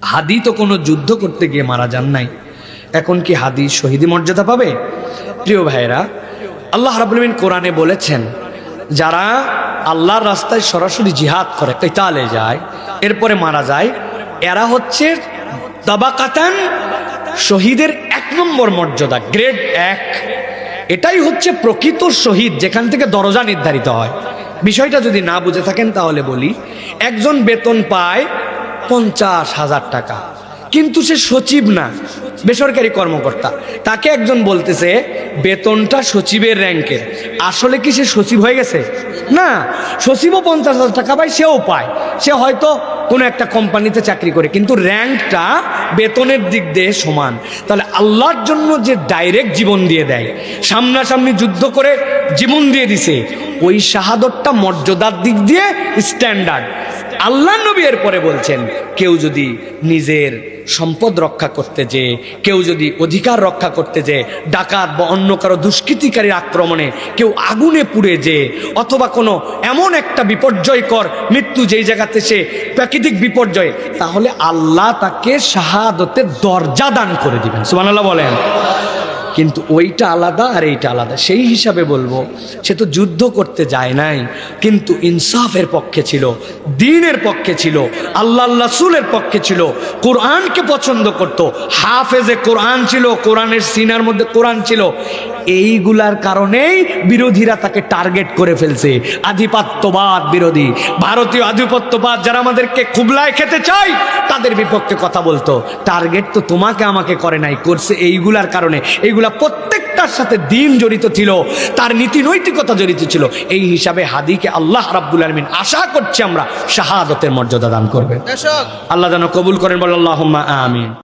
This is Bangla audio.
হাদি তো কোনো যুদ্ধ করতে গিয়ে মারা যান নাই, এখন কি হাদি শহীদি মর্যাদা পাবে? প্রিয় ভাইরা, আল্লাহ রাব্বুল আলামিন কোরআনে বলেছেন, যারা আল্লাহর রাস্তায় সরাসরি জিহাদ করে, কিতালে যায়, এরপরে মারা যায়, এরা হচ্ছে তাবাকাতান, শহীদের 1 নম্বর মর্যাদা, গ্রেড 1। এটাই হচ্ছে প্রকৃত শহীদ, যেখান থেকে দরজা নির্ধারিত হয়। বিষয়টা যদি না বুঝে থাকেন তাহলে বলি, একজন বেতন পায় 50,000 টাকা, কিন্তু সে সচিব না, বেসরকারি কর্মকর্তা। তাকে একজন বলতেছে বেতনটা সচিবের র্যাঙ্কের, আসলে কি সে সচিব হয়ে গেছে? না, সচিবও 50,000 টাকা পায়, সেও পায়, সে হয়তো কোনো একটা কোম্পানিতে চাকরি করে, কিন্তু র্যাঙ্কটা বেতনের দিক দিয়ে সমান। তাহলে আল্লাহর জন্য যে ডাইরেক্ট জীবন দিয়ে দেয়, সামনাসামনি যুদ্ধ করে জীবন দিয়ে দিছে, ওই শাহাদতটা মর্যাদার দিক দিয়ে স্ট্যান্ডার্ড। আল্লাহ নবী এর পরে বলছেন, কেউ যদি নিজের সম্পদ রক্ষা করতে যে, কেউ যদি অধিকার রক্ষা করতে যে, ডাকাত বা অন্য কারো দুষ্কৃতিকারীর আক্রমণে কেউ আগুনে পুড়ে যে, অথবা কোনো এমন একটা বিপর্যয়কর মৃত্যু যেই জায়গাতে সে প্রাকৃতিক বিপর্যয়, তাহলে আল্লাহ তাকে শাহাদতের দরজা দান করে দিবেন। সুবহানাল্লাহ বলেন। কিন্তু ওইটা আলাদা আর এইটা আলাদা। সেই হিসাবে বলবো, সে তো যুদ্ধ করতে যায় নাই, কিন্তু ইনসাফের পক্ষে ছিল, দ্বীনের পক্ষে ছিল, আল্লাহ রাসূলের পক্ষে ছিল, কোরআনকে পছন্দ করত, হাফেজে কোরআন ছিল, কোরআনের সিনার মধ্যে কোরআন ছিল। এইগুলার কারণেই বিরোধীরা তাকে টার্গেট করে ফেলছে। আধিপত্যবাদ বিরোধী, ভারতীয় আধিপত্যবাদ যারা আমাদেরকে খুবলায় খেতে চায়, তাদের বিপক্ষে কথা বলতো। টার্গেট তো তোমাকে আমাকে করে নাই, করছে এইগুলার কারণে। এইগুলা প্রত্যেকটার সাথে দ্বীন জড়িত ছিল, তার নীতি নৈতিকতা জড়িত ছিল। এই হিসাবে হাদিকে আল্লাহ রাব্বুল আলামিন আশা করছি আমরা শাহাদতের মর্যাদা দান করবেন। আল্লাহ যেন কবুল করেন, বলেন আল্লাহুম্মা আমিন।